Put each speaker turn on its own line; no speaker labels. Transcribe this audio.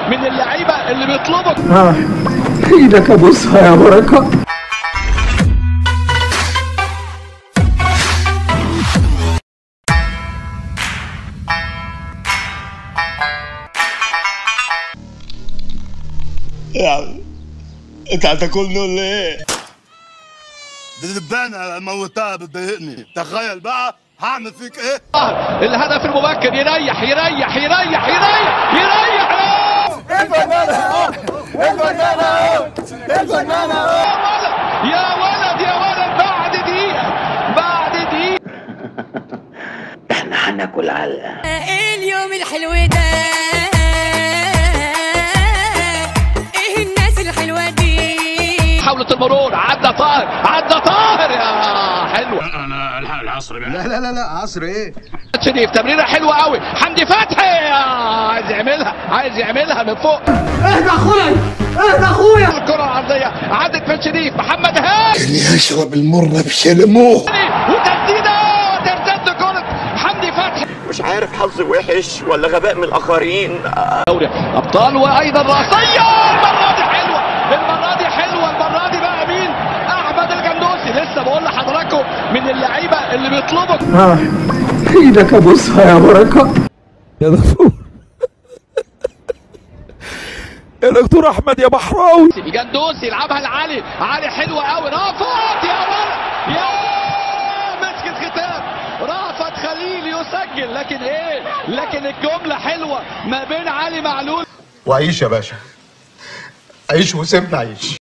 من اللعيبه اللي بيطلبوا.
ايدك ابوسها يا بركه.
يعني انت هتاكلني ولا ايه؟ دي دبانه موتها بتضايقني، تخيل بقى هعمل فيك ايه؟
الهدف المبكر، يريح يريح يريح يريح يريح.
الفنانه الفنانه الفنانه
يا ولد يا ولد، بعد دقيقه بعد دقيقه
احنا هناكل علقه.
ايه اليوم الحلو ده، ايه الناس الحلوه دي.
حاولة المرور، عدى طاهر عدى طاهر، يا حلوه.
انا الحق العصر بقى.
لا عصر ايه؟
شريف تمريره حلوه قوي، حمدي فتحي عايز يعملها من فوق.
اهدى اخويا اهدى اخويا.
الكره العرضيه عدت من شريف، محمد هاني
اللي يشرب المر بشلموه.
وتسديده ترتد كره حمدي فتحي.
مش عارف حظ وحش ولا غباء من الاخرين.
دوري ابطال وايضا راسيه، المره دي حلوه، المره دي حلوه، المره دي بقى مين؟ احمد الجندوسي. لسه بقول لحضراتكم من اللعيبه اللي بيطلبوا.
ايدك ابوسها يا بركه.
يا دكتور يا دكتور احمد يا بحراوي.
الجندوسي يلعبها لعلي، علي حلوه قوي، رافت يا ولد يا مسكت ختام، رافت خليل يسجل. لكن الجمله حلوه ما بين علي معلول.
وعيش يا باشا، عيش وسيبنا عيش.